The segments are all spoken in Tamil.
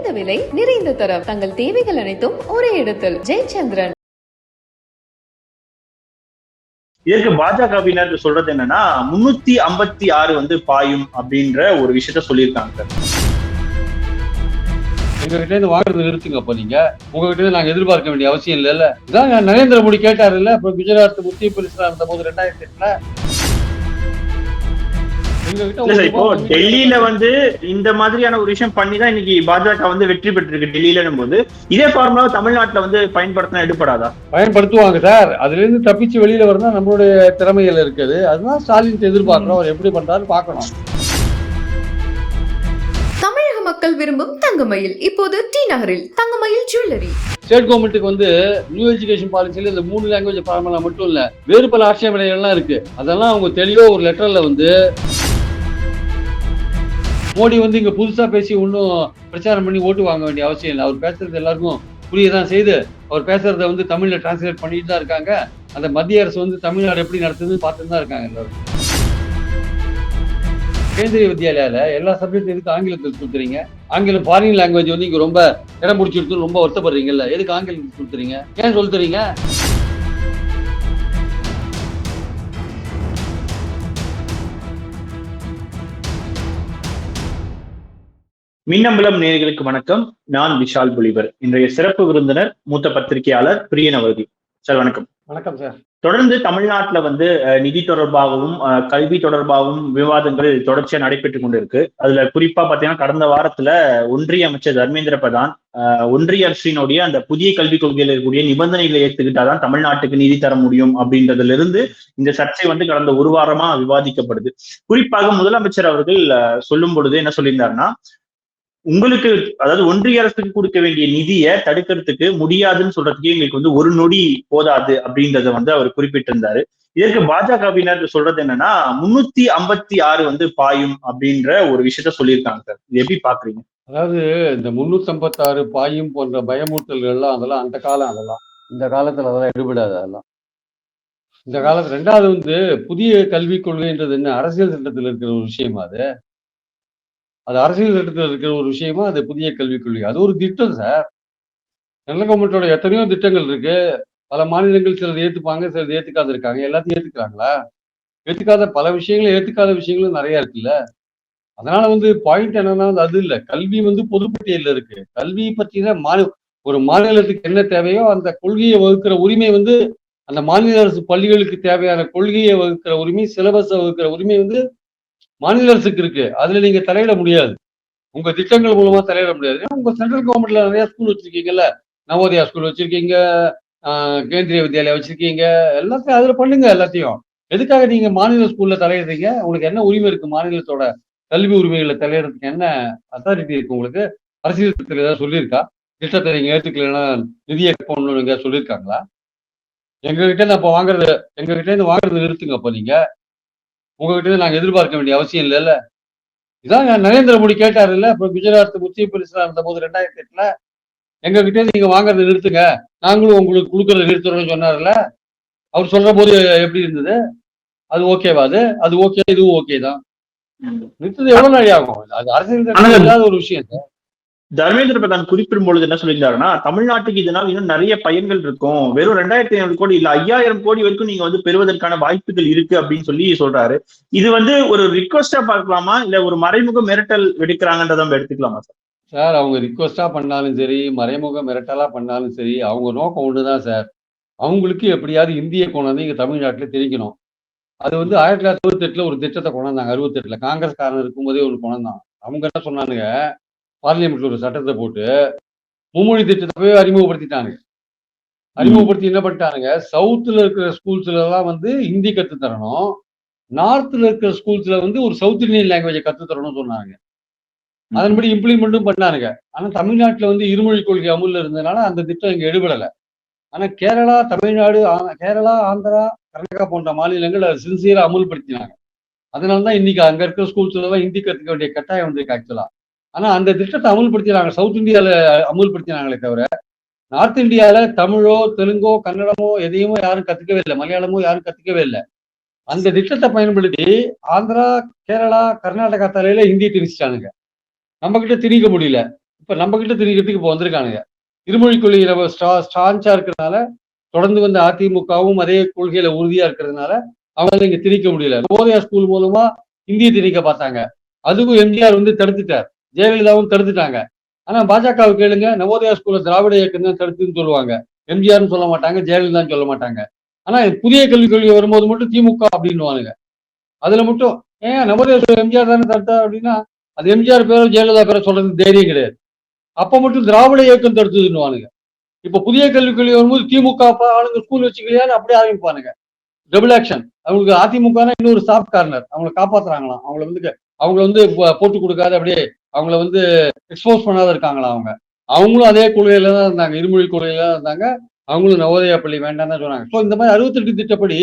குறைந்த விலை நிறைந்த தரம். தங்கள் தேவைகள் அனைத்தும் ஒரே இடத்தில். ஜெயச்சந்திரன். இதற்கு பாஜகவினர் சொல்றது என்னன்னா 356 வந்து பாயும் அப்படின்ற ஒரு விஷயத்த சொல்லியிருக்காங்க. எங்க கிட்ட இருந்து வாங்குறது நிறுத்துங்க. அப்ப நீங்க உங்ககிட்ட இருந்து நாங்க எதிர்பார்க்க வேண்டிய அவசியம் இல்ல. இதான் நரேந்திர மோடி கேட்டாரு இல்ல. இப்ப குஜராத் முக்கிய பரிசா இருந்த போது 2008 இப்போ டெல்லியில வந்து இந்த மாதிரியான ஒரு விஷயம் பண்ணிதான் இன்னைக்கு பாஜக வந்து வெற்றி பெற்றிருக்கு டெல்லியில போது. இதே ஃபார்முலா தமிழ்நாட்டுல வந்து பயன்படுத்தினா எடுப்படாதா? பயன்படுத்துவாங்க சார். அதுல இருந்து தப்பிச்சு வெளியில வரதா நம்மளுடைய திறமைகள் இருக்குது. அதுதான் ஸ்டாலின் எதிர்பார்க்கிறோம். அவர் எப்படி பண்றாரு பாக்கணும். தமிழக மக்கள் விரும்பும் தங்கமயில் இப்போது டி நகரில். தங்கமயில் ஜுவல்லரி. ஸ்டேட் கவர்மெண்ட்டுக்கு வந்து நியூ எஜுகேஷன் பாலிசியில இந்த 3 லாங்குவேஜ் ஃபார்முலா மட்டும் இல்ல, வேறு பல ஆட்சேபனைகள்லாம் இருக்கு. அதெல்லாம் அவங்க தெளிவா ஒரு லெட்டர்ல வந்து மோடி வந்து இங்க புதுசா பேசி ஒன்னும் பிரச்சாரம் பண்ணி ஓட்டு வாங்க வேண்டிய அவசியம் இல்லை. அவர் பேசுறது எல்லாருக்கும் புரியதான் செய்து. அவர் பேசுறத வந்து தமிழ்ல டிரான்ஸ்லேட் பண்ணிட்டு தான் இருக்காங்க. அந்த மத்திய அரசு வந்து தமிழ்நாடு எப்படி நடத்துதுன்னு பார்த்துட்டு தான் இருக்காங்க எல்லாரும். கேந்திரிய வித்யாலயால எல்லா சப்ஜெக்ட் எதுக்கு ஆங்கிலத்தில் கொடுத்துறீங்க? ஆங்கிலம் ஃபாரின் லாங்குவேஜ் வந்து இங்க ரொம்ப இடம் பிடிச்சிருக்குன்னு ரொம்ப வருத்தப்படுறீங்கல்ல. எதுக்கு ஆங்கிலத்தில் கொடுத்துறீங்க? ஏன் சொல்லுறீங்க? மின்னம்பலம் நேயர்களுக்கு வணக்கம். நான் விஷால் புலிவர். இன்றைய சிறப்பு விருந்தினர் மூத்த பத்திரிகையாளர் பிரியன் அவர்கள். சார் வணக்கம். வணக்கம் சார். தொடர்ந்து தமிழ்நாட்டுல வந்து நிதி தொடர்பாகவும் கல்வி தொடர்பாகவும் விவாதங்கள் தொடர்ச்சியா நடைபெற்றுக் கொண்டிருக்கு. அதுல குறிப்பா பாத்தீங்கன்னா கடந்த வாரத்துல ஒன்றிய அமைச்சர் தர்மேந்திர பிரதான் ஒன்றிய அரசினுடைய அந்த புதிய கல்விக் கொள்கையில் இருக்கக்கூடிய நிபந்தனைகளை ஏற்றுக்கிட்டாதான் தமிழ்நாட்டுக்கு நிதி தர முடியும் அப்படின்றதுல இருந்து இந்த சர்ச்சை வந்து கடந்த ஒரு வாரமா விவாதிக்கப்படுது. குறிப்பாக முதலமைச்சர் அவர்கள் சொல்லும் பொழுது என்ன சொல்லியிருந்தாருன்னா, உங்களுக்கு அதாவது ஒன்றிய அரசுக்கு கொடுக்க வேண்டிய நிதியை தடுக்கிறதுக்கு முடியாதுன்னு சொல்றதுக்கு எங்களுக்கு வந்து ஒரு நொடி போதாது அப்படின்றத வந்து அவர் குறிப்பிட்டிருந்தாரு. இதற்கு பாஜகவினர் சொல்றது என்னன்னா 356 வந்து பாயும் அப்படின்ற ஒரு விஷயத்த சொல்லியிருக்காங்க சார். இது எப்படி பாக்குறீங்க? அதாவது இந்த 356 பாயும் போன்ற பயமூட்டல்கள்லாம் அதெல்லாம் அந்த காலம், அதெல்லாம் இந்த காலத்துல அதெல்லாம் எடுபடாது. அதெல்லாம் இந்த காலத்துல. ரெண்டாவது வந்து புதிய கல்விக் கொள்கைன்றது என்ன, அரசியல் சட்டத்தில் இருக்கிற ஒரு விஷயமா? அது அரசியல் சட்டத்தில் இருக்கிற ஒரு விஷயமா? அது புதிய கல்விக் கொள்கை அது ஒரு திட்டம் சார். சென்ட்ரல் கவர்மெண்டோட எத்தனையோ திட்டங்கள் இருக்கு. பல மாநிலங்கள் சிலர் ஏத்துப்பாங்க, சிலர் ஏத்துக்காத இருக்காங்க. எல்லாத்தையும் ஏத்துக்கிறாங்களா? ஏத்துக்காத பல விஷயங்களும் ஏத்துக்காத விஷயங்களும் நிறைய இருக்குல்ல. அதனால வந்து பாயிண்ட் என்னன்னா அது இல்ல. கல்வி வந்து பொதுப்பட்டியல்ல இருக்கு. கல்வி பற்றின ஒரு மாநிலத்துக்கு என்ன தேவையோ அந்த கொள்கையை வகுக்கிற உரிமை வந்து அந்த மாநில அரசு பள்ளிகளுக்கு தேவையான கொள்கையை வகுக்கிற உரிமை, சிலபஸை வகுக்கிற உரிமை வந்து மாநில அரசுக்கு இருக்கு. அதுல நீங்க தலையிட முடியாது. உங்க திட்டங்கள் மூலமா தலையிட முடியாது. உங்க சென்ட்ரல் கவர்மெண்ட்ல நிறைய ஸ்கூல் வச்சிருக்கீங்கல்ல. நவோதயா ஸ்கூல் வச்சிருக்கீங்க, கேந்திரிய வித்யாலயா வச்சிருக்கீங்க. எல்லாத்தையும் அதுல பண்ணுங்க. எல்லாத்தையும் எதுக்காக நீங்க மாநில ஸ்கூல்ல தலையிடுறீங்க? உங்களுக்கு என்ன உரிமை இருக்கு? மாநிலத்தோட கல்வி உரிமைகளை தலையிடுறதுக்கு என்ன அத்தாரிட்டி இருக்கு உங்களுக்கு? அரசியல் திட்டத்தில் ஏதாவது சொல்லியிருக்கா? திட்டத்தை நீங்க ஏற்றுக்கலைன்னா நிதியை போடணும்னு சொல்லியிருக்காங்களா? எங்ககிட்ட இருந்து வாங்குறது நிறுத்துங்க. அப்ப நீங்க உங்ககிட்ட இருந்து நாங்க எதிர்பார்க்க வேண்டிய அவசியம் இல்ல. இதான் நரேந்திர மோடி கேட்டாரு இல்ல. இப்ப குஜராத் முக்கிய பரிசா இருந்த போது 2008 எங்க கிட்ட இருந்து நீங்க வாங்குறதை நிறுத்துங்க, நாங்களும் உங்களுக்கு கொடுக்கறத நிறுத்துறோம்னு சொன்னார்ல. அவர் சொல்ற போது எப்படி இருந்தது? அது ஓகேவா? அது ஓகே, இதுவும் ஓகே தான். நிறுத்தது எவ்வளவு நாளை ஆகும்? அது அரசியல் இல்லாத ஒரு விஷயம். தர்மேந்திர பிரதான் குறிப்பிடும் பொழுது என்ன சொல்லியிருந்தாருன்னா, தமிழ்நாட்டுக்கு இதனால் இன்னும் நிறைய பயன்கள் இருக்கும். வெறும் 2500 கோடி இல்ல 5000 கோடி வரைக்கும் நீங்க வந்து பெறுவதற்கான வாய்ப்புகள் இருக்கு அப்படின்னு சொல்லி சொல்றாரு. இது வந்து ஒரு ரிக்வெஸ்டா பார்க்கலாமா, இல்ல ஒரு மறைமுக மிரட்டல் வெடிக்கிறாங்கன்றத நம்ம எடுத்துக்கலாமா சார்? சார், அவங்க ரிக்வெஸ்டா பண்ணாலும் சரி, மறைமுக மிரட்டலா பண்ணாலும் சரி, அவங்க நோக்கம் ஒண்ணுதான் சார். அவங்களுக்கு எப்படியாவது இந்திய கொண்டாந்து இங்க தமிழ்நாட்டுல திணிக்கணும். அது வந்து 1968 ஒரு திட்டத்தை கொண்டாந்தாங்க. 68 காங்கிரஸ்காரன் இருக்கும்போதே ஒன்று கொண்டாந்தான். அவங்க என்ன சொன்னானுங்க, பார்லிமெண்ட்ல ஒரு சட்டத்தை போட்டு மும்மொழி திட்டத்தை போய் அறிமுகப்படுத்திட்டாங்க. அறிமுகப்படுத்தி என்ன பண்ணிட்டானுங்க, சவுத்துல இருக்கிற ஸ்கூல்ஸ்ல எல்லாம் வந்து ஹிந்தி கத்து தரணும், நார்த்ல இருக்கிற ஸ்கூல்ஸ்ல வந்து ஒரு சவுத் இந்தியன் லாங்குவேஜை கத்து தரணும்னு சொன்னாங்க. அதன்படி இம்ப்ளிமெண்ட்டும் பண்ணானுங்க. ஆனா தமிழ்நாட்டுல வந்து இருமொழி கொள்கை அமுல்ல இருந்ததுனால அந்த திட்டம் இங்க எடுபடலை. ஆனா கேரளா, தமிழ்நாடு, கேரளா, ஆந்திரா, கர்நாடகா போன்ற மாநிலங்கள் அதை சின்சியரா அமுல்படுத்தினாங்க. அதனாலதான் இன்னைக்கு அங்க இருக்கிற ஸ்கூல்ஸ்ல எல்லாம் ஹிந்தி கத்துக்க வேண்டிய கட்டாயம் வந்திருக்கு ஆக்சுவலா. ஆனா அந்த திட்டத்தை அமுல்படுத்தினாங்க, சவுத் இந்தியால அமுல்படுத்தினாங்களே தவிர நார்த் இந்தியால தமிழோ, தெலுங்கோ, கன்னடமோ எதையுமோ யாரும் கத்துக்கவே இல்லை. மலையாளமோ யாரும் கத்துக்கவே இல்லை. அந்த திட்டத்தை பயன்படுத்தி ஆந்திரா, கேரளா, கர்நாடகா தலையில ஹிந்தி திணிச்சிட்டானுங்க. நம்ம கிட்ட திணிக்க முடியல. இப்ப நம்ம கிட்ட திணிக்கிறதுக்கு இப்ப வந்திருக்கானுங்க. இருமொழி கொள்கையில ஸ்டான்ச்சா இருக்கிறதுனால, தொடர்ந்து வந்து அதிமுகவும் அதே கொள்கையில உறுதியா இருக்கிறதுனால அவங்களால இங்க திணிக்க முடியல. நவோதயா ஸ்கூல் மூலமா இந்திய திணிக்க பார்த்தாங்க. அதுவும் எம்ஜிஆர் வந்து தடுத்துட்டார். ஜெயலலிதாவும் தடுத்துட்டாங்க. ஆனா பாஜகவை கேளுங்க, நவோதயா ஸ்கூல்ல திராவிட இயக்கம் தான் தடுத்துன்னு சொல்லுவாங்க. எம்ஜிஆர்னு சொல்ல மாட்டாங்க, ஜெயலலிதான்னு சொல்ல மாட்டாங்க. ஆனா புதிய கல்விக் கொள்கை வரும்போது மட்டும் திமுக அப்படின்னுவானுங்க. அதுல மட்டும் ஏன் நவோதயா ஸ்கூல் எம்ஜிஆர் தானே தடுத்தா அப்படின்னா, அது எம்ஜிஆர் பேரோ ஜெயலலிதா பேரோ சொல்றது தைரியம் கிடையாது. அப்ப மட்டும் திராவிட இயக்கம் தடுத்ததுன்னுவானுங்க. இப்ப புதிய கல்விக் கொள்கை வரும்போது திமுக ஆளுங்க ஸ்கூல் வச்சுக்கலையான்னு அப்படியே ஆரம்பிப்பானுங்க. Double action. அவங்களுக்கு அதிமுகனா இன்னொரு சாஃப்ட் கார்னர். அவங்களை காப்பாத்துறாங்களாம். அவங்கள வந்து போட்டு கொடுக்காத அப்படியே அவங்கள வந்து எக்ஸ்போஸ் பண்ணாத இருக்காங்களா அவங்க. அவங்களும் அதே கொள்கையில தான் இருந்தாங்க. இருமொழி கொள்கையில தான் இருந்தாங்க. அவங்களும் நவோதயா பள்ளி வேண்டாம் தான் சொன்னாங்க. ஸோ இந்த மாதிரி 68 திட்டப்படி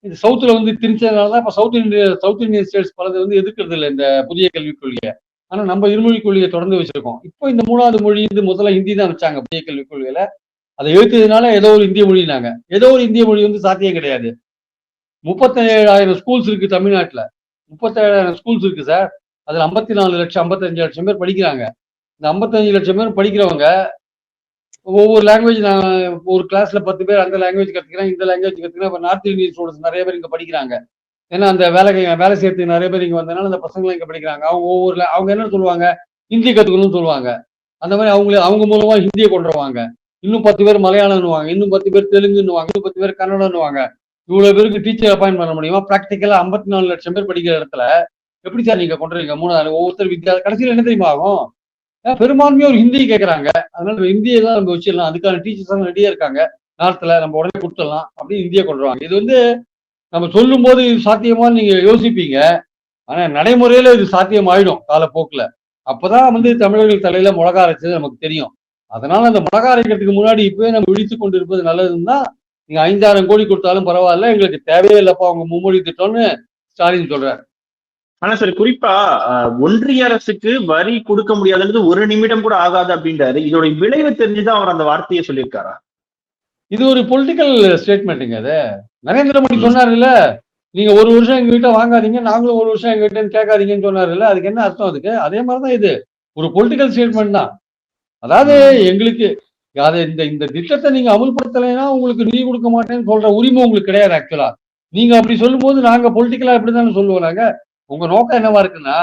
இது சவுத்துல வந்து திணிச்சதுனாலதான் இப்ப சவுத் இந்தியன் ஸ்டேட்ஸ் பலது வந்து எதிர்க்கிறது இல்லை இந்த புதிய கல்விக் கொள்கையை. ஆனா நம்ம இருமொழி கொள்கையை தொடர்ந்து வச்சிருக்கோம். இப்போ இந்த 3வது மொழி வந்து முதல்ல ஹிந்தி தான் வச்சாங்க புதிய கல்விக் கொள்கையில. அதை எழுத்ததுனால ஏதோ ஒரு இந்திய மொழினாங்க. ஏதோ ஒரு இந்திய மொழி வந்து சாத்தியம் கிடையாது. 37,000 ஸ்கூல்ஸ் இருக்கு தமிழ்நாட்டுல. 37,000 ஸ்கூல்ஸ் இருக்கு சார். அதுல 54 லட்சம் 55 லட்சம் பேர் படிக்கிறாங்க. இந்த 55 லட்சம் பேர் படிக்கிறவங்க ஒவ்வொரு லாங்குவேஜ் நான் ஒரு கிளாஸ்ல 10 பேர் அந்த லாங்குவேஜ் கத்துக்கிறேன், இந்த லாங்குவேஜ் கத்துக்கிறேன். இப்ப நார்த் இந்தியன் ஸ்டூடெண்ட்ஸ் நிறைய பேர் இங்க படிக்கிறாங்க. ஏன்னா அந்த வேலை செய்யறதுக்கு நிறைய பேர் இங்க வந்தனால அந்த பசங்களும் இங்க படிக்கிறாங்க. அவங்க என்ன சொல்லுவாங்க, ஹிந்தி கத்துக்கணும்னு சொல்லுவாங்க. அந்த மாதிரி அவங்க மூலமா ஹிந்தியை கொண்டு வருவாங்க. இன்னும் 10 பேர் மலையாளம்னுவாங்க, இன்னும் 10 பேர் தெலுங்குன்னுவாங்க, இன்னும் 10 பேர் கன்னடம்னுவாங்க. இவ்வளவு பேருக்கு டீச்சர் அப்பாயின்ட் பண்ண முடியுமா? பிராக்டிக்கலா 54 லட்சம் பேர் படிக்கிற இடத்துல எப்படி சார் நீங்க கொண்டுறீங்க? 3 ஒவ்வொருத்தர் கடைசியில் என்ன தெரியுமா ஆகும்? பெரும்பான்மையா ஒரு ஹிந்தி கேட்கறாங்க. அதனால ஹிந்தியை தான் நம்ம வச்சிடலாம். அதுக்கான டீச்சர்ஸ் எல்லாம் ரெடியா இருக்காங்க. நார்த்ல நம்ம உடனே கொடுத்துடலாம் அப்படின்னு இந்தியை கொண்டு வருவாங்க. இது வந்து நம்ம சொல்லும் போது இது சாத்தியமான்னு நீங்க யோசிப்பீங்க. ஆனா நடைமுறையில இது சாத்தியமாயிடும் காலப்போக்குல. அப்பதான் வந்து தமிழர்கள் தலையில மிளகா அரைச்சது நமக்கு தெரியும். அதனால அந்த மிளகா அரைக்கிறதுக்கு முன்னாடி இப்பவே நம்ம விழித்துக் கொண்டு இருப்பது நல்லதுன்னு தான். நீங்க 5,000 கோடி கொடுத்தாலும் பரவாயில்ல, எங்களுக்கு தேவையே இல்லப்பா அவங்க மும்மொழி திட்டம்னு ஸ்டாலின் சொல்றாரு. ஆனா சார் குறிப்பா ஒன்றிய அரசுக்கு வரி கொடுக்க முடியாதுன்றது ஒரு நிமிடம் கூட ஆகாது அப்படின்றாரு. இதோட விளைவு தெரிஞ்சுதான் அவர் அந்த வார்த்தையை சொல்லியிருக்காரா? இது ஒரு பொலிட்டிக்கல் ஸ்டேட்மெண்ட்டுங்க. அது நரேந்திர மோடி சொன்னாருல்ல, நீங்க 1 வருஷம் எங்க கிட்ட வாங்காதீங்க, நாங்களும் 1 வருஷம் எங்க கிட்ட கேட்காதீங்கன்னு சொன்னாருல்ல. அதுக்கு என்ன அர்த்தம்? அதுக்கு அதே மாதிரிதான் இது ஒரு பொலிட்டிக்கல் ஸ்டேட்மெண்ட் தான். அதாவது எங்களுக்கு அதை இந்த திட்டத்தை நீங்க அமுல்படுத்தலைன்னா உங்களுக்கு நிதி கொடுக்க மாட்டேன்னு சொல்ற உரிமை உங்களுக்கு கிடையாது. ஆக்சுவலா நீங்க அப்படி சொல்லும் போது நாங்க பொலிட்டிக்கலா எப்படிதானே சொல்லுவோம். நாங்க உங்க நோக்கம் என்னவா இருக்குன்னா,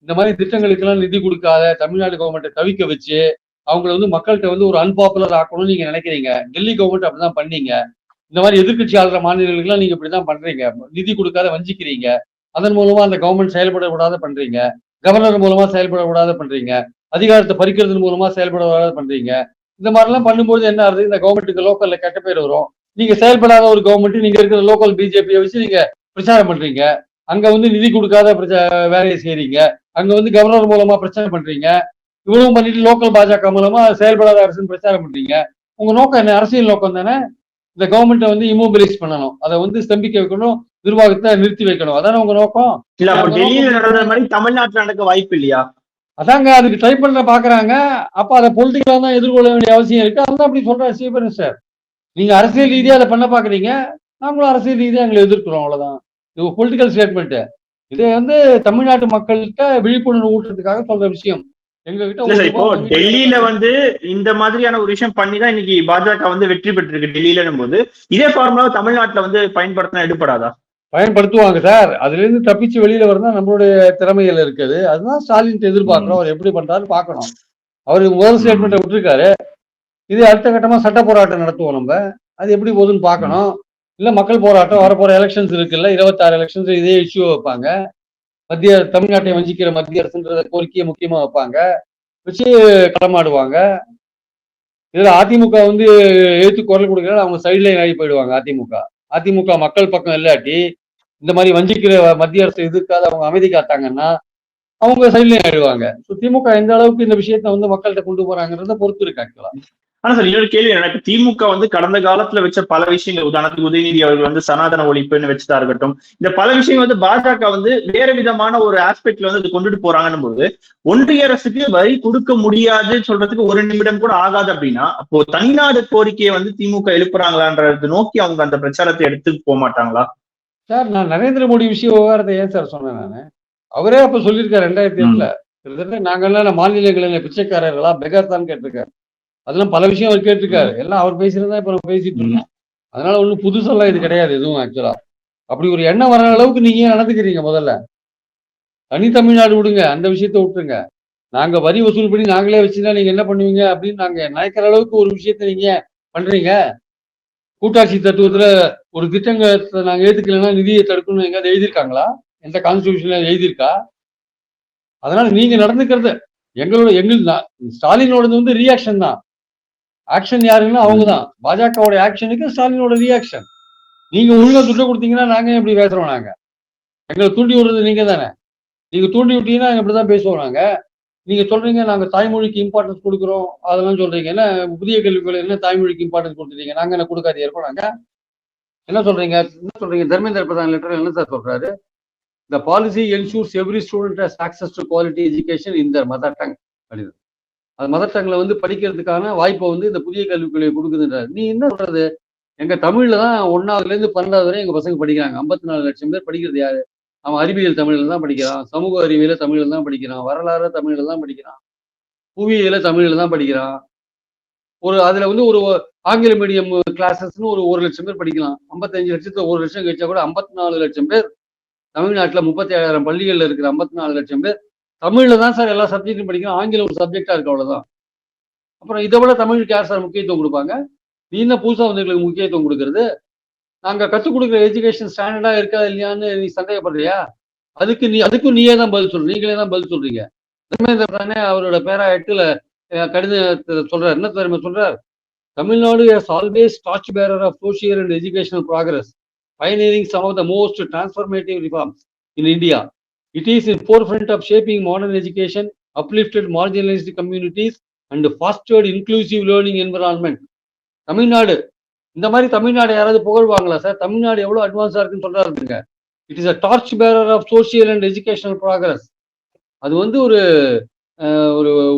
இந்த மாதிரி திட்டங்களுக்கு எல்லாம் நிதி கொடுக்காத தமிழ்நாடு கவர்மெண்ட்டை தவிக்க வச்சு அவங்களை வந்து மக்கள்கிட்ட வந்து ஒரு அன்பாப்புலர் ஆக்கணும்னு நீங்க நினைக்கிறீங்க. டெல்லி கவர்மெண்ட் அப்படிதான் பண்ணீங்க. இந்த மாதிரி எதிர்கட்சி ஆளுற மாநிலங்களுக்கு எல்லாம் நீங்க இப்படிதான் பண்றீங்க. நிதி கொடுக்காத வஞ்சிக்கிறீங்க. அதன் மூலமா அந்த கவர்மெண்ட் செயல்படக்கூடாத பண்றீங்க. கவர்னர் மூலமா செயல்படக்கூடாத பண்றீங்க. அதிகாரத்தை பறிக்கிறது மூலமா செயல்படக்கூடாத பண்றீங்க. இந்த மாதிரி எல்லாம் பண்ணும்போது என்ன ஆகுது? இந்த கவர்மெண்ட்டுக்கு லோக்கல்ல கெட்ட பேர் வரும். நீங்க செயல்படாத ஒரு கவர்மெண்ட் நீங்க இருக்கிற லோக்கல் பிஜேபியை வச்சு நீங்க பிரச்சாரம் பண்றீங்க. அங்க வந்து நிதி கொடுக்காத வேலையை செய்யறீங்க. அங்க வந்து கவர்னர் மூலமா பிரச்சனை பண்றீங்க. இவ்வளவு பண்ணிட்டு லோக்கல் பாஜக மூலமா செயல்படாத அரசுன்னு பிரச்சாரம் பண்றீங்க. உங்க நோக்கம் என்ன? அரசியல் நோக்கம் தானே. இந்த கவர்மெண்ட்டை வந்து இமோபிலைஸ் பண்ணணும், அதை வந்து ஸ்தம்பிக்க வைக்கணும், நிர்வாகத்தை நிறுத்தி வைக்கணும். அதானே உங்க நோக்கம். இல்ல அப்ப டெல்லியில நடந்த மாதிரி தமிழ்நாட்டுல நடக்க வாய்ப்பு இல்லையா? அதாங்க அதுக்கு ட்ரை பண்ண பாக்குறாங்க. அப்ப அதை பொலிட்டிக்கலா தான் எதிர்கொள்ள வேண்டிய அவசியம் இருக்கு. அதுதான் அப்படி சொல்றாரு சீஃப் மினிஸ்டர். நீங்க அரசியல் ரீதியா அதை பண்ண பாக்குறீங்க, நாங்களும் அரசியல் ரீதியா எங்களை எதிர்க்கிறோம், அவ்வளவுதான். இது பொலிட்டிக்கல் ஸ்டேட்மெண்ட். இது வந்து தமிழ்நாட்டு மக்கள்கிட்ட விழிப்புணர்வு ஊட்டுறதுக்காக சொல்ற விஷயம். இப்போ டெல்லியில வந்து இந்த மாதிரியான ஒரு விஷயம் பண்ணிதான் இன்னைக்கு பாஜக வந்து வெற்றி பெற்றிருக்கு டெல்லியில போது. இதே ஃபார்முலா தமிழ்நாட்டுல வந்து பயன்படுத்தினா எடுப்படாதா? பயன்படுத்துவாங்க சார். அதுல இருந்து தப்பிச்சு வெளியில வரதான் நம்மளுடைய திறமைகள் இருக்குது. அதுதான் ஸ்டாலின் எதிர்பார்க்கிறோம். அவர் எப்படி பண்றாரு பாக்கணும். அவரு முதல் ஸ்டேட்மெண்ட்டை விட்டுருக்காரு. இது அடுத்த கட்டமா சட்ட போராட்டம் நடத்துவோம் நம்ம. அது எப்படி போகுதுன்னு பாக்கணும். இல்ல மக்கள் போராட்டம், வரப்போற எலெக்ஷன்ஸ் இருக்குல்ல, 26 எலெக்ஷன்ஸ் இதே இஷ்யூ வைப்பாங்க. தமிழ்நாட்டை வஞ்சிக்கிற மத்திய அரசுன்ற கோரிக்கையை முக்கியமா வைப்பாங்க. வச்சு களமாடுவாங்க. இதுல அதிமுக வந்து எழுத்து குரல் கொடுக்கறது அவங்க சைட்லைன் ஆகி போயிடுவாங்க. அதிமுக மக்கள் பக்கம் இல்லாட்டி இந்த மாதிரி வஞ்சிக்கிற மத்திய அரசு எதிர்க்காத அவங்க அமைதி காத்தாங்கன்னா அவங்க சைட்லைன் ஆயிடுவாங்க. திமுக எந்த அளவுக்கு இந்த விஷயத்த வந்து மக்கள்கிட்ட கொண்டு போறாங்கிறத பொறுத்து இருக்கு ஆக்சுவலா. ஆனா சார் இன்னொரு கேள்வி எனக்கு திமுக வந்து கடந்த காலத்துல வச்ச பல விஷயங்கள், உதாரணத்துக்கு உதயநிதி அவர்கள் வந்து சனாதன ஒழிப்புன்னு வச்சதா இருக்கட்டும், இந்த பல விஷயங்கள் வந்து பாஜக வந்து வேற விதமான ஒரு ஆஸ்பெக்ட்ல வந்து கொண்டுட்டு போறாங்கன்னு போது ஒன்றிய அரசுக்கு வரி கொடுக்க முடியாதுன்னு சொல்றதுக்கு ஒரு நிமிடம் கூட ஆகாது அப்படின்னா, அப்போ தனிநாடு கோரிக்கையை வந்து திமுக எழுப்புறாங்களான்றது நோக்கி அவங்க அந்த பிரச்சாரத்தை எடுத்துட்டு போக மாட்டாங்களா? சார் நான் நரேந்திர மோடி விஷய விவகாரத்தை ஏன் சார் சொன்னேன் நானு? அவரே அப்ப சொல்லியிருக்காரு 2008ல கிட்டத்தட்ட நாங்கெல்லாம் மாநிலங்களில் பிச்சைக்காரர்களா பெகர் தான் கேட்டிருக்காரு. அதெல்லாம் பல விஷயம் அவர் கேட்டிருக்காரு. எல்லாம் அவர் பேசுறதா இப்ப நம்ம பேசிட்டு இருக்கோம். அதனால ஒன்றும் புதுசெல்லாம் இது கிடையாது எதுவும் ஆக்சுவலா. அப்படி ஒரு எண்ணம் வர அளவுக்கு நீங்க ஏன் நடந்துக்கிறீங்க? முதல்ல தனி தமிழ்நாடு விடுங்க, அந்த விஷயத்த விட்டுருங்க. நாங்க வரி வசூல் பண்ணி நாங்களே வச்சுருந்தா நீங்க என்ன பண்ணுவீங்க அப்படின்னு நாங்க நினைக்கிற அளவுக்கு ஒரு விஷயத்த நீங்க பண்றீங்க. கூட்டாட்சி தத்துவத்துல ஒரு திட்டங்களை நாங்க ஏத்துக்கலைன்னா நிதியை தடுக்கணும் எங்கேயாவது எழுதியிருக்காங்களா? எந்த கான்ஸ்டிடியூஷன்ல எழுதியிருக்கா? அதனால நீங்க நடந்துக்கிறது ஸ்டாலினோடது வந்து ரியாக்ஷன் தான். ஆக்ஷன் யாருன்னா அவங்க தான். பாஜகவோட ஆக்ஷனுக்கு ஸ்டாலினோட ரியாக்ஷன். நீங்க ஒழுங்கா துட்ட கொடுத்தீங்கன்னா நாங்க எப்படி பேசுறோம்? நாங்க எங்களை தூண்டி விடுறது நீங்க தானே. நீங்க தூண்டி விட்டீங்கன்னா இப்படிதான் பேசுவோம் நாங்க. நீங்க சொல்றீங்க நாங்க தாய்மொழிக்கு இம்பார்ட்டன்ஸ் கொடுக்குறோம், அதெல்லாம் சொல்றீங்க. என்ன புதிய கல்விக் கொள்கை என்ன தாய்மொழிக்கு இம்பார்ட்டன்ஸ் கொடுத்துட்டீங்க? நாங்க என்ன கொடுக்காது இருக்கோம்? நாங்க என்ன சொல்றீங்க? தர்மேந்திர பிரதான் லெட்டர் என்ன சார் சொல்றாரு? The policy ensures every student has access to quality education in their mother tongue. அப்படின்னு அது மதர் டங்ல வந்து படிக்கிறதுக்கான வாய்ப்பை வந்து இந்த புதிய கல்விக் கொள்கை கொடுக்குதுன்றாரு. நீ என்ன சொல்றது? எங்க தமிழ்ல தான் 1ஆவதுல இருந்து 12வது வரை எங்க பசங்க படிக்கிறாங்க. 54 லட்சம் பேர் படிக்கிறது யாரு? அவன் அறிவியல் தமிழ்ல தான் படிக்கிறான், சமூக அறிவியல தமிழ்ல தான் படிக்கிறான், வரலாறு தமிழ்ல தான் படிக்கிறான், புவியியல தமிழ்ல தான் படிக்கிறான். அதுல வந்து ஒரு ஆங்கில மீடியம் கிளாஸஸ்ன்னு ஒரு லட்சம் பேர் படிக்கலாம். 55 லட்சத்துல 1 லட்சம் கழிச்சா கூட 54 லட்சம் பேர் தமிழ்நாட்டுல 37,000 பள்ளிகள்ல இருக்கிற 54 லட்சம் பேர் தமிழ்ல தான் சார் எல்லா சப்ஜெக்டும் படிக்கணும். ஆங்கிலம் ஒரு சப்ஜெக்டா இருக்கு, அவ்வளவுதான். அப்புறம் இதை விட தமிழுக்கு யார் சார் முக்கியத்துவம் கொடுப்பாங்க? நீ என்ன புதுசா வந்தவங்களுக்கு முக்கியத்துவம் கொடுக்கறது? நாங்க கற்றுக் கொடுக்குற எஜுகேஷன் ஸ்டாண்டர்டா இருக்கா இல்லையான்னு நீ சந்தேகப்படுறியா? அதுக்கும் நீயே தான் பதில் சொல்ற. நீங்களே தான் பதில் சொல்றீங்க. தர்மேந்திர பிரதானே அவரோட பேரா 8ல கடிதத்தை சொல்றாரு. என்ன தெரியுமா சொல்றார்? Tamil Nadu has always torch bearer of social and educational progress, pioneering some of the most transformative reforms in India. It is in forefront of shaping modern education, uplifted marginalized communities, and fostered inclusive learning environment. Tamil Nadu இந்த மாதிரி தமிழ்நாடு யாராவது புகழ்வாங்களா சார்? தமிழ்நாடு எவ்வளவு அட்வான்ஸா இருக்குன்னு சொல்றாருங்க. It is a torch bearer of social and educational progress. அது வந்து ஒரு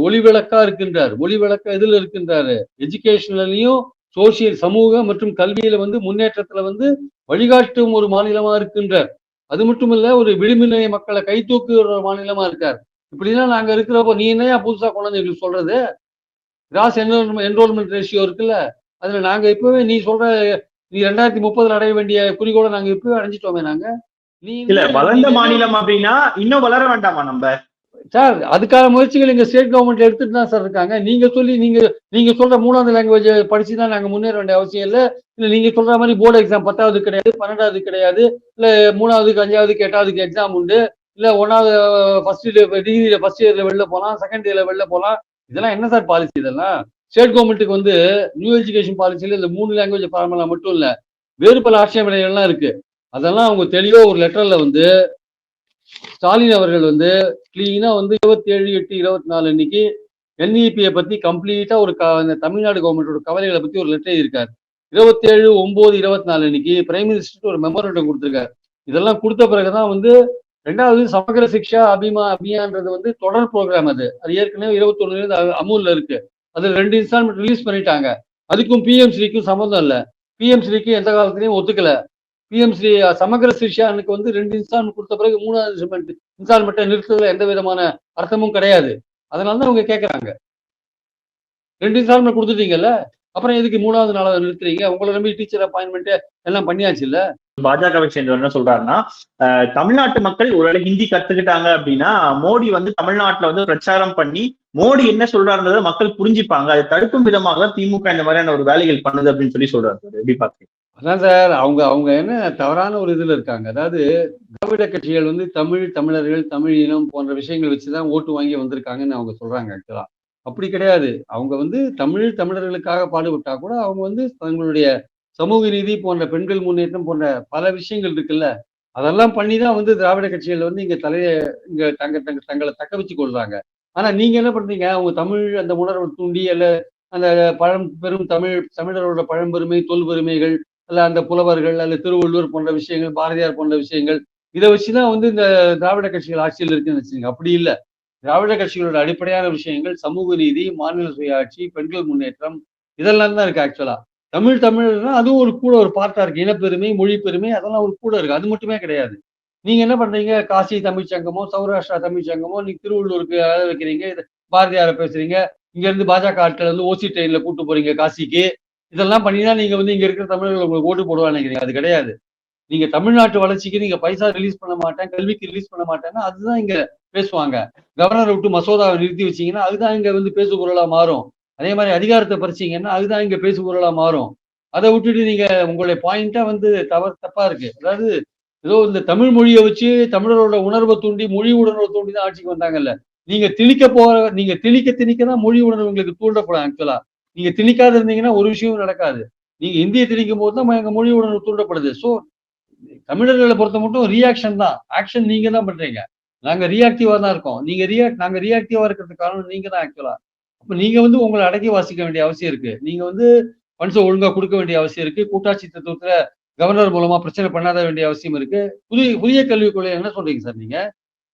ஒளிவிளக்கா இருக்கின்றார். ஒளிவிளக்கா எதுல இருக்கின்றாரு? எஜுகேஷன்லயும் சோசியல் சமூக மற்றும் கல்வியில வந்து முன்னேற்றத்துல வந்து வழிகாட்டும் ஒரு மாநிலமா இருக்கின்றார். அது மட்டும் இல்ல, ஒரு விளிம்புநிலை மக்களை கை தூக்குற ஒரு மாநிலமா இருக்கார். இப்படிலாம் நாங்க இருக்கிறப்போ நீ என்னையா புதுசா கொண்டு வந்து எங்களுக்கு சொல்றது? கிராஸ் என்ரோல்மெண்ட் ரேஷியோ இருக்குல்ல, அதுல நாங்க இப்பவே நீ 2030 அடைய வேண்டிய குறிக்கோளை நாங்க இப்பவே அடைஞ்சிட்டோமே. நாங்க நீ இல்ல வளர்ந்த மாநிலம் அப்படின்னா இன்னும் வளர வேண்டாமா நம்ம? சார் அதுக்கான முயற்சிகள் எங்க ஸ்டேட் கவர்மெண்ட் எடுத்துட்டு தான் சார் இருக்காங்க. நீங்க சொல்ற 3வது லாங்குவேஜ் படிச்சுதான் நாங்க முன்னேற வேண்டிய அவசியம் இல்லை. இல்ல நீங்க சொல்ற மாதிரி போர்டு எக்ஸாம் 10வது கிடையாது, 12வது கிடையாது, இல்ல 3வது 5வது 8வது எக்ஸாம் உண்டு, இல்ல 1வது டிகிரியில ஃபர்ஸ்ட் இயர்ல வெளில போலாம், செகண்ட் இயர்ல வெளில போலாம். இதெல்லாம் என்ன சார் பாலிசி? இதெல்லாம் ஸ்டேட் கவர்மெண்ட்டுக்கு வந்து நியூ எஜுகேஷன் பாலிசியில இந்த 3 லாங்குவேஜ் ஃபார்முலா மட்டும் இல்ல, வேறு பல ஆட்சேபனைகள்லாம் இருக்கு. அதெல்லாம் அவங்க தெளிவா ஒரு லெட்டர்ல வந்து ஸ்டாலின் அவர்கள் வந்து கிளீனா வந்து 27/8/24 அன்னைக்கு NEP-யை பத்தி கம்ப்ளீட்டா தமிழ்நாடு கவர்மெண்டோட கவலைகளை பத்தி ஒரு லெட்டர் இருக்காரு. 27/9/24 அன்னைக்கு பிரைம் மினிஸ்டர் ஒரு மெமோரண்டம் கொடுத்திருக்காரு. இதெல்லாம் கொடுத்த பிறகுதான் வந்து 2வது சமகர சிக்ஷா அபியான்றது வந்து தொடர் ப்ரோக்ராம். அது ஏற்கனவே 21 அமூல்ல இருக்கு. அதுல 2 இன்ஸ்டால்மெண்ட் ரிலீஸ் பண்ணிட்டாங்க. அதுக்கும் PMஸ்ரீக்கும் சம்மந்தம் இல்லை. PMஸ்ரீக்கு எந்த காலத்திலையும் ஒத்துக்கல. PMஸ்ரீ சமகர சிக்ஷானுக்கு வந்து 2 இன்ஸ்டால்மெண்ட் கொடுத்த பிறகு 3வது இன்ஸ்டால்மெண்ட்டை நிறுத்துறதுல எந்த விதமான அர்த்தமும் கிடையாது. அதனாலதான் அவங்க கேட்கறாங்க. 2 இன்ஸ்டால்மெண்ட் கொடுத்துட்டீங்கல்ல, அப்புறம் எதுக்கு 3வது 4வது நிறுத்துறீங்க? உங்களை நம்பி டீச்சர் அப்பாயின்மெண்ட் எல்லாம் பண்ணியாச்சு இல்ல? பாஜகவை சேர்ந்தவர் என்ன சொல்றாருன்னா, தமிழ்நாட்டு மக்கள் ஒருவேளை ஹிந்தி கத்துக்கிட்டாங்க அப்படின்னா மோடி வந்து தமிழ்நாட்டுல வந்து பிரச்சாரம் பண்ணி மோடி என்ன சொல்றாருன்றதை மக்கள் புரிஞ்சுப்பாங்க. அதை தடுக்கும் விதமாக தான் திமுக இந்த மாதிரியான ஒரு வேலைகள் பண்ணுது அப்படின்னு சொல்றாரு. எப்படி பாக்குறீங்க? அதான் சார், அவங்க என்ன தவறான ஒரு இதுல இருக்காங்க. அதாவது திராவிட கட்சிகள் வந்து தமிழர்கள், தமிழ் இனம் போன்ற விஷயங்கள் வச்சுதான் ஓட்டு வாங்கி வந்திருக்காங்கன்னு அவங்க சொல்றாங்க. ஆக்சுவலா அப்படி கிடையாது. அவங்க வந்து தமிழர்களுக்காக பாடுபட்டா கூட அவங்க வந்து தங்களுடைய சமூக நீதி போன்ற பெண்கள் முன்னேற்றம் போன்ற பல விஷயங்கள் இருக்குல்ல, அதெல்லாம் பண்ணிதான் வந்து திராவிட கட்சிகள் வந்து இங்க தங்களை தக்க வச்சு கொள்றாங்க. ஆனா நீங்க என்ன பண்றீங்க? அவங்க தமிழ் அந்த உணர்வை தூண்டி அல்ல அந்த பெரும் தமிழரோட பழம்பெருமை, தொல்பெருமைகள், அல்ல அந்த புலவர்கள் அல்ல திருவள்ளுவர் போன்ற விஷயங்கள், பாரதியார் போன்ற விஷயங்கள், இதை வச்சுதான் வந்து இந்த திராவிட கட்சிகள் ஆட்சியில் இருக்குன்னு வச்சுங்க. அப்படி இல்லை. திராவிட கட்சிகளோட அடிப்படையான விஷயங்கள் சமூக நீதி, மாநில சுயாட்சி, பெண்கள் முன்னேற்றம், இதெல்லாம் தான் இருக்கு. ஆக்சுவலா தமிழ்னா அதுவும் ஒரு பார்ட்டா இருக்கு. இனப்பெருமை, மொழி பெருமை, அதெல்லாம் ஒரு கூட இருக்கு. அது மட்டுமே கிடையாது. நீங்க என்ன பண்றீங்க? காசி தமிழ்ச் சங்கமோ, சௌராஷ்டிரா தமிழ்ச் சங்கமோ, நீங்க திருவள்ளூருக்கு அழ வைக்கிறீங்க. இது பாரதியார பேசுறீங்க. இங்க இருந்து பாஜக ஆட்கள வந்து ஓசி ட்ரெயின்ல கூட்டு போறீங்க காசிக்கு. இதெல்லாம் பண்ணி தான் நீங்க வந்து இங்க இருக்கிற தமிழர்கள் உங்களுக்கு ஓட்டு போடுவான்னு நினைக்கிறீங்க. அது கிடையாது. நீங்க தமிழ்நாட்டு வளர்ச்சிக்கு நீங்க பைசா ரிலீஸ் பண்ண மாட்டேன், கல்விக்கு ரிலீஸ் பண்ண மாட்டேன்னா அதுதான் இங்க பேசுவாங்க. கவர்னரை விட்டு மசோதாவை நிறுத்தி வச்சீங்கன்னா அதுதான் இங்க வந்து பேசு பொருளா மாறும். அதே மாதிரி அதிகாரத்தை பறிச்சீங்கன்னா அதுதான் இங்க பேசு பொருளா மாறும். அதை விட்டுட்டு நீங்க உங்களுடைய பாயிண்டா வந்து தப்பா இருக்கு. அதாவது ஏதோ இந்த தமிழ் மொழியை வச்சு தமிழரோட உணர்வை தூண்டி மொழி உணர்வை தூண்டி தான் ஆட்சிக்கு வந்தாங்கல்ல. நீங்க திணிக்க தான் மொழி உணர்வு உங்களுக்கு தூண்டப்படும் ஆக்சுவலா. நீங்க திணிக்காத இருந்தீங்கன்னா ஒரு விஷயமும் நடக்காது. நீங்க இந்தியை திணிக்கும் போது தான் எங்க மொழி உணர்வு தூண்டப்படுது. சோ தமிழர்களை பொறுத்த மட்டும் ரியாக்ஷன் தான். ஆக்ஷன் நீங்க தான் பண்றீங்க. நாங்க ரியாக்டிவா தான் இருக்கோம். நாங்க ரியாக்டிவா இருக்கிறதுக்கு காரணம் நீங்க தான் ஆக்சுவலா. அப்ப நீங்க வந்து உங்களை அடக்கி வாசிக்க வேண்டிய அவசியம் இருக்கு. நீங்க வந்து ஃபண்ட்ஸை ஒழுங்கா கொடுக்க வேண்டிய அவசியம் இருக்கு. கூட்டாட்சி தத்துவத்துல கவர்னர் மூலமா பிரச்சனை பண்ணாத வேண்டிய அவசியம் இருக்கு. புதிய கல்விக் கொள்கை என்ன சொல்றீங்க சார் நீங்க?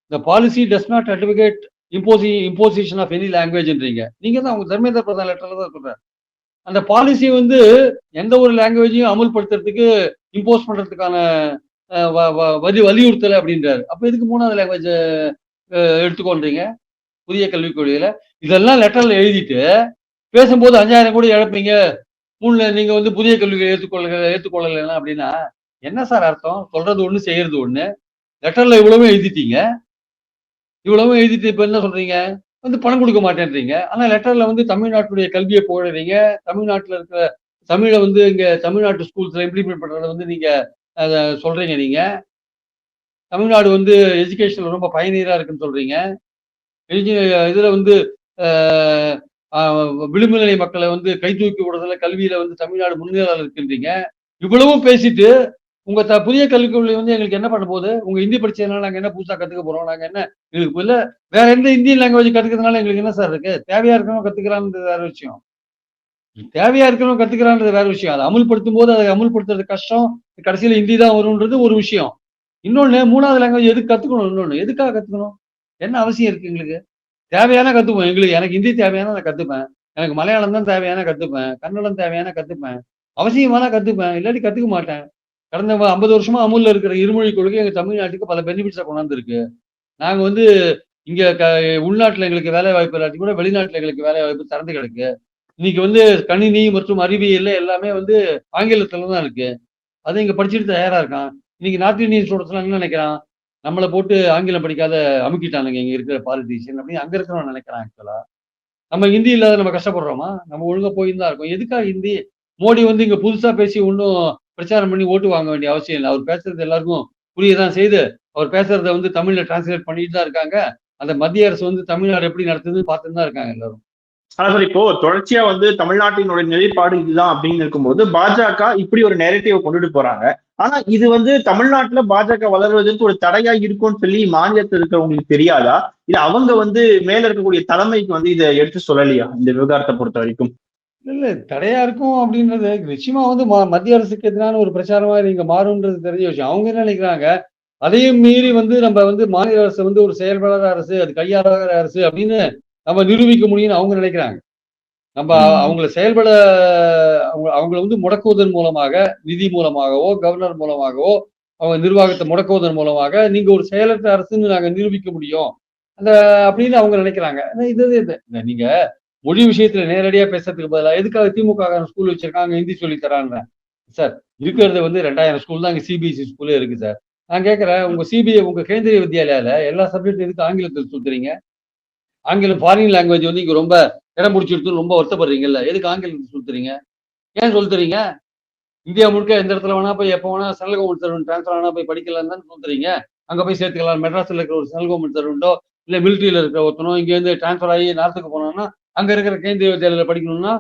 இந்த policy does not advocate imposition of any லாங்குவேஜ்ன்றீங்க. நீங்க தான் உங்க தர்மேந்திர பிரதான் லெட்டர்ல தான் சொல்றாரு. அந்த பாலிசி வந்து எந்த ஒரு லாங்குவேஜையும் அமுல்படுத்துறதுக்கு இம்போஸ் பண்றதுக்கான வலியுறுத்தலை அப்படின்றாரு. அப்ப எதுக்கு 3வது லாங்குவேஜ் எடுத்துக்கொள்றீங்க புதிய கல்விக் கொள்கையில? இதெல்லாம் லெட்டர்ல எழுதிட்டு பேசும்போது 5000 கூட இழப்பீங்க. நீங்க வந்து புதிய கல்வியை ஏற்றுக்கொள்ளலாம் அப்படின்னா என்ன சார் அர்த்தம்? சொல்றது ஒண்ணு செய்யறது ஒண்ணு. லெட்டர்ல இவ்வளவும் எழுதிட்டீங்க. இவ்வளவும் எழுதிட்டு இப்ப என்ன சொல்றீங்க? வந்து பணம் கொடுக்க மாட்டேன்றீங்க. ஆனா லெட்டர்ல வந்து தமிழ்நாட்டுடைய கல்வியை புகழறீங்க. தமிழ்நாட்டுல இருக்கிற தமிழை வந்து இங்க தமிழ்நாட்டு ஸ்கூல்ஸ்ல இம்ப்ளிமெண்ட் பண்றதை வந்து நீங்க அத சொல்றீங்க நீங்க. தமிழ்நாடு வந்து எஜுகேஷன்ல ரொம்ப பயனீரா இருக்குன்னு சொல்றீங்க. இதுல வந்து விளிம்பு நிலை மக்களை வந்து கை தூக்கி விடுறதுல கல்வியில வந்து தமிழ்நாடு முன்னேறால இருக்குன்றீங்க. இவ்வளவும் பேசிட்டு உங்க புதிய கல்விக் கொள்கை வந்து எங்களுக்கு என்ன பண்ண போகுது? உங்க ஹிந்தி படிச்சதுனால நாங்க என்ன புதுசா கத்துக்க போறோம்? நாங்க என்ன எங்களுக்கு இல்ல வேற எந்த இந்தியன் லாங்குவேஜ் கத்துக்கிறதுனால எங்களுக்கு என்ன சார் இருக்கு? தேவையா இருக்கணும் கத்துக்கிறான்றது வேற விஷயம். தேவையா இருக்கணும் கத்துக்கிறான்றது வேற விஷயம். அதை அமுல்படுத்தும் போது அதை அமுல்படுத்துறது கஷ்டம். கடைசியில ஹிந்தி தான் வரும்ன்றது ஒரு விஷயம். இன்னொன்னு 3வது லாங்குவேஜ் எதுக்கு கத்துக்கணும்? இன்னொன்னு எதுக்காக கத்துக்கணும்? என்ன அவசியம் இருக்கு எங்களுக்கு? தேவையான கத்துப்போம். எனக்கு ஹிந்தி தேவையான நான் கத்துப்பேன். எனக்கு மலையாளம் தான் தேவையான கத்துப்பேன். கன்னடம் தேவையான கத்துப்பேன். அவசியமான கத்துப்பேன். இல்லாட்டி கத்துக்க மாட்டேன். கடந்த 50 வருஷமா அமுல்ல இருக்கிற இருமொழி கொள்கை எங்க தமிழ்நாட்டுக்கு பல பெனிஃபிட்ஸை கொண்டாந்துருக்கு. நாங்க வந்து இங்க உள்நாட்டுல எங்களுக்கு வேலை வாய்ப்பு இல்லாட்டி கூட வெளிநாட்டுல எங்களுக்கு வேலை வாய்ப்பு திறந்து கிடக்கு. இன்னைக்கு வந்து கணினி மற்றும் அறிவியல்ல எல்லாமே வந்து ஆங்கிலத்துல தான் இருக்கு. அதை இங்க படிச்சுட்டு தயாரா இருக்கான். இன்னைக்கு நார்த் இந்தியன் ஸ்டூடெண்ட்ஸ் என்ன நினைக்கிறான்? நம்மளை போட்டு ஆங்கிலம் படிக்காத அமுக்கிட்டானுங்க இங்க இருக்கிற பாலிட்டிஷியன் அப்படின்னு அங்க இருக்கிறவன் நினைக்கிறான் ஆக்சுவலா. நம்ம ஹிந்தி இல்லாத நம்ம கஷ்டப்படுறோமா? நம்ம ஒழுங்கா போயின்னு தான் இருக்கோம். எதுக்காக ஹிந்தி? மோடி வந்து இங்க புதுசா பேசி ஒன்றும் பிரச்சாரம் பண்ணி ஓட்டு வாங்க வேண்டிய அவசியம் இல்லை. அவர் பேசுறது எல்லாருக்கும் புரியதான் செய்து. அவர் பேசுறத வந்து தமிழ்ல டிரான்ஸ்லேட் பண்ணிட்டு தான் இருக்காங்க. அந்த மத்திய அரசு வந்து தமிழ்நாடு எப்படி நடத்துதுன்னு பார்த்துட்டு தான் இருக்காங்க எல்லாரும். ஆனா சார் இப்போ தொடர்ச்சியா வந்து தமிழ்நாட்டினுடைய நிலைப்பாடு இதுதான் அப்படின்னு இருக்கும்போது பாஜக இப்படி ஒரு நெரேட்டிவ் கொண்டுட்டு போறாங்க. ஆனா இது வந்து தமிழ்நாட்டுல பாஜக வளர்வதற்கு ஒரு தடையா இருக்கும்னு சொல்லி மாநிலத்தில் இருக்கிறவங்களுக்கு தெரியாதா? இல்ல அவங்க வந்து மேல இருக்கக்கூடிய தலைமைக்கு வந்து இதை எடுத்து சொல்லலையா இந்த விவகாரத்தை பொறுத்த வரைக்கும்? இல்ல தடையா இருக்கும் அப்படின்றது நிச்சயமா வந்து மத்திய அரசுக்கு எதிரான ஒரு பிரச்சாரமா நீங்க மாறும்ன்றது தெரிஞ்ச விஷயம். அவங்க என்ன நினைக்கிறாங்க? அதையும் மீறி வந்து நம்ம வந்து மாநில அரசு வந்து ஒரு செயல்படாத அரசு, அது கையாளாத அரசு அப்படின்னு நம்ம நிரூபிக்க முடியும்னு அவங்க நினைக்கிறாங்க. நம்ம அவங்களை செயல்பட அவங்களை வந்து முடக்குவதன் மூலமாக, நிதி மூலமாகவோ கவர்னர் மூலமாகவோ அவங்க நிர்வாகத்தை முடக்குவதன் மூலமாக நீங்க ஒரு செயலற்ற அரசுன்னு நாங்க நிரூபிக்க முடியும் அந்த அப்படின்னு அவங்க நினைக்கிறாங்க. நீங்க மொழி விஷயத்துல நேரடியா பேசுறதுக்கு பதிலாக எதுக்காக திமுக ஸ்கூல் வச்சிருக்காங்க ஹிந்தி சொல்லி தராங்க சார்? இருக்கிறது வந்து 2000 ஸ்கூல் தான் இங்க சிபிஎஸ்சி ஸ்கூலே இருக்கு சார். நான் கேட்கிறேன், உங்க கேந்திரிய வித்யாலயால எல்லா சப்ஜெக்ட் எதுக்கு ஆங்கிலத்தில் சொல்றீங்க? ஆங்கிலம் ஃபாரின் லாங்குவேஜ் வந்து இங்க ரொம்ப இடம் பிடிச்சிருக்குன்னு ரொம்ப வருத்தப்படுறீங்கல்ல, எதுக்கு ஆங்கிலத்தில் சொல்றீங்க? ஏன் சொல்றீங்க? இந்தியா முழுக்க எந்த இடத்துல வேணா போய் எப்போ வேணா சென்ட்ரல் கவர்மெண்ட் சர்வெண்ட் டிரான்ஸ்ஃபர் ஆனா போய் படிக்கலாம் தான் சொல்றீங்க. அங்க போய் சேர்த்துக்கலாம். மெட்ராஸ்ல இருக்கிற ஒரு சென்ட்ரல் கவர்மெண்ட் சர்வெண்டோ இல்ல மிலிட்ரியில இருக்கிற ஒருத்தனோ இங்க இருந்து டிரான்ஸ்ஃபர் ஆகி நார்த்துக்கு போனான்னா அங்க இருக்கிற கேந்திரிய வித்யாலயில படிக்கணும்னா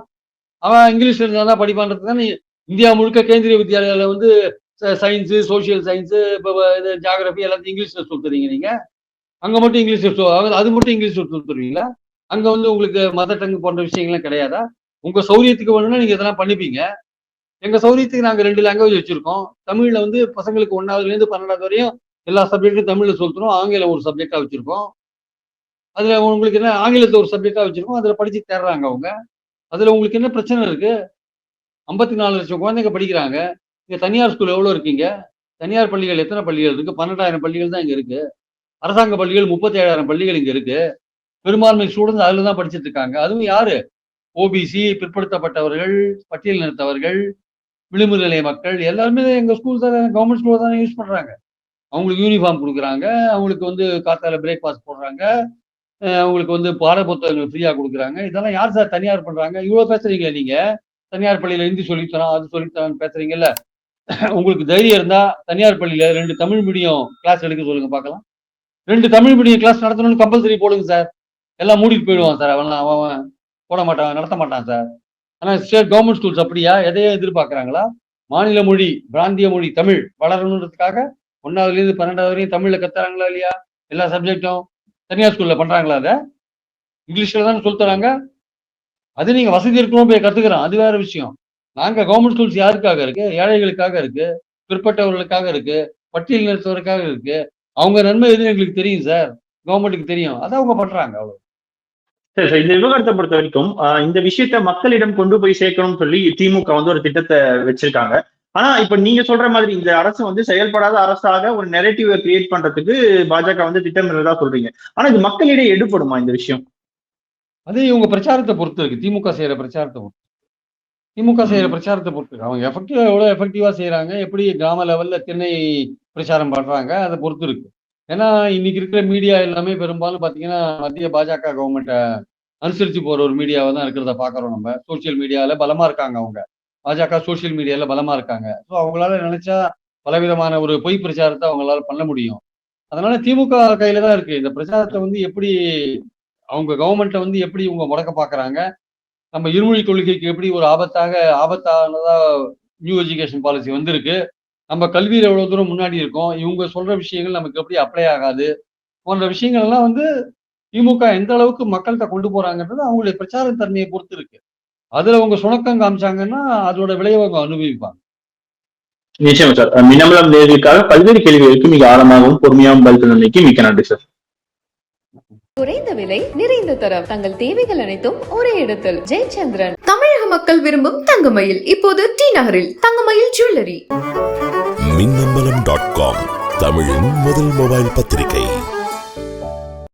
அவன் இங்கிலீஷ்ல இருந்தா தான் படிப்பான்றது தானே. இந்தியா முழுக்க கேந்திரிய வித்யாலயில வந்து சயின்ஸ், சோசியல் சயின்ஸ், ஜியாகிரபி எல்லாத்தையும் இங்கிலீஷ்ல சொல்றீங்க நீங்க. அங்க மட்டும் இங்கிலீஷ் அது மட்டும் இங்கிலீஷ் சொல்லிருவீங்களா? அங்க வந்து உங்களுக்கு மதர் டங் போன்ற விஷயங்கள்லாம் கிடையாதா? உங்க சௌரியத்துக்கு வேணும்னா நீங்க இதெல்லாம் பண்ணிப்பீங்க. எங்க சௌரியத்துக்கு நாங்க 2 லாங்குவேஜ் வச்சிருக்கோம். தமிழ்ல வந்து பசங்களுக்கு 1வதுல இருந்து 12வது வரையும் எல்லா சப்ஜெக்டும் தமிழ்ல சொல்றோம். ஆங்கிலம் ஒரு சப்ஜெக்டா வச்சிருக்கோம். அதுல உங்களுக்கு என்ன ஆங்கிலத்தை ஒரு சப்ஜெக்டா வச்சிருக்கோம். அதுல படிச்சு தேர்றாங்க அவங்க. அதுல உங்களுக்கு என்ன பிரச்சனை இருக்கு? 54 லட்சம் குழந்தைங்க படிக்கிறாங்க. நீங்க தனியார் ஸ்கூல் எவ்வளவு இருக்கீங்க? தனியார் பள்ளிகள் எத்தனை பள்ளிகள் இருக்கு? 12,000 பள்ளிகள் தான் இங்க இருக்கு. அரசாங்க பள்ளிகள் 37,000 பள்ளிகள் இங்க இருக்கு. பெரும்பான்மை ஸ்டூடெண்ட்ஸ் அதுல தான் படிச்சுட்டு இருக்காங்க. அதுவும் யாரு? ஓபிசி, பிற்படுத்தப்பட்டவர்கள், பட்டியல் இனத்தவர்கள், விளிம்பு நிலை மக்கள் எல்லாருமே எங்க ஸ்கூல் தான், கவர்மெண்ட் ஸ்கூல் தானே யூஸ் பண்றாங்க. அவங்களுக்கு யூனிஃபார்ம் கொடுக்குறாங்க, அவங்களுக்கு வந்து காத்தால பிரேக்ஃபாஸ்ட் போடுறாங்க, அவங்களுக்கு வந்து பாட புத்தகங்கள் ஃப்ரீயா கொடுக்குறாங்க. இதெல்லாம் யார் சார் தனியார் பண்றாங்க? இவ்வளவு பேசுறீங்க நீங்க. தனியார் பள்ளியில ஹிந்தி சொல்லித்தரோம், அது சொல்லித்தரோம்னு பேசுறீங்கல்ல. உங்களுக்கு தைரியம் இருந்தா தனியார் பள்ளியில 2 தமிழ் மீடியம் கிளாஸ் எடுக்க சொல்லுங்க பார்க்கலாம். 2 தமிழ் மீடியம் கிளாஸ் நடத்தணும்னு கம்பல்சரி போடுங்க சார். எல்லாம் மூடிட்டு போயிடுவான் சார். அவன் போட மாட்டான், நடத்த மாட்டான் சார். ஆனா ஸ்டேட் கவர்மெண்ட் ஸ்கூல்ஸ் அப்படியா? எதையோ எதிர்பார்க்கறாங்களா? மாநில மொழி, பிராந்திய மொழி தமிழ் வளரணுன்றதுக்காக 1ஆவதுல இருந்து 12ஆவது வரையும் தமிழ்ல கத்துறாங்களா இல்லையா? எல்லா சப்ஜெக்டும் தனியார் ஸ்கூல்ல பண்றாங்களா? அதை இங்கிலீஷ்ல தானே சொல்லி தராங்க. அது நீங்க வசதி இருக்கணும் போய் கத்துக்கிறோம், அது வேற விஷயம். நாங்க கவர்மெண்ட் ஸ்கூல்ஸ் யாருக்காக இருக்கு? ஏழைகளுக்காக இருக்கு, பிற்பட்டவர்களுக்காக இருக்கு, பட்டியல் இனத்தவருக்காக இருக்கு. அவங்க நன்மை எதுன்னு எங்களுக்கு தெரியும் சார், கவர்மெண்ட்டுக்கு தெரியும். அதை அவங்க பண்றாங்க. அவ்வளவு. சரி சார், இந்த விவகாரத்தை பொறுத்த வரைக்கும் இந்த விஷயத்த மக்களிடம் கொண்டு போய் சேர்க்கணும்னு சொல்லி திமுக வந்து ஒரு திட்டத்தை வச்சிருக்காங்க. ஆனா இப்ப நீங்க சொல்ற மாதிரி இந்த அரசு வந்து செயல்படாத அரசாக ஒரு நெரேட்டிவை கிரியேட் பண்றதுக்கு பாஜக வந்து திட்டமிடுறதா சொல்றீங்க. ஆனா இது மக்களிடையே எடுபடுமா இந்த விஷயம்? அது இவங்க பிரச்சாரத்தை பொறுத்து இருக்கு. திமுக செய்யற பிரச்சாரத்தை பொறுத்து. திமுக செய்யற பிரச்சாரத்தை பொறுத்து இருக்கு. அவங்க எஃபெக்டிவா எவ்வளவு எஃபெக்டிவா செய்யறாங்க, எப்படி கிராம லெவல்ல திண்ணை பிரச்சாரம் பண்றாங்க, அதை பொறுத்து இருக்கு. ஏன்னா இன்னைக்கு இருக்கிற மீடியா எல்லாமே பெரும்பாலும் பாத்தீங்கன்னா மத்திய பாஜக கவர்மெண்ட்டை அனுசரிச்சு போற ஒரு மீடியாவை தான் இருக்கிறத பாக்குறோம். நம்ம சோசியல் மீடியால பலமா இருக்காங்க. அவங்க பாஜக சோசியல் மீடியால பலமா இருக்காங்க. ஸோ அவங்களால நினைச்சா பலவிதமான ஒரு பொய் பிரச்சாரத்தை அவங்களால பண்ண முடியும். அதனால திமுக கையில தான் இருக்கு. இந்த பிரச்சாரத்தை வந்து எப்படி அவங்க கவர்மெண்ட்டை வந்து எப்படி இவங்க முடக்க பாக்குறாங்க, நம்ம இருமொழி கொள்கைக்கு எப்படி ஒரு ஆபத்தானதா நியூ எஜுகேஷன் பாலிசி வந்திருக்கு, நம்ம கல்வியில எவ்வளவு தூரம் முன்னாடி இருக்கோம், இவங்க சொல்ற விஷயங்கள் நமக்கு எப்படி அப்ளை ஆகாது போன்ற விஷயங்கள் எல்லாம் வந்து திமுக எந்த அளவுக்கு மக்கள்கிட்ட கொண்டு போறாங்கன்றது அவங்களுடைய பிரச்சார தன்மையை பொறுத்து இருக்கு. அதுல அவங்க சுணக்கம் காமிச்சாங்கன்னா அதோட விளைவை அவங்க அனுபவிப்பாங்க. நிச்சயம் சார். மின்னம்பலம் நேர்களுக்காக பல்வேறு கேள்விகளுக்கு மிக ஆழமாகவும் பொறுமையாகவும் பதில் தந்தமைக்கு மிக்க நன்றி சார். குறைந்த விலை, நிறைந்த தரம், தங்கள் தேவைகள் அனைத்தும் ஒரே இடத்தில். ஜெயச்சந்திரன். தமிழக மக்கள் விரும்பும் தங்கமயில் இப்போது டி நகரில். தங்கமயில் ஜுவல்லரி. மின்னம்பலம்.com தமிழின் முதல் மொபைல் பத்திரிகை.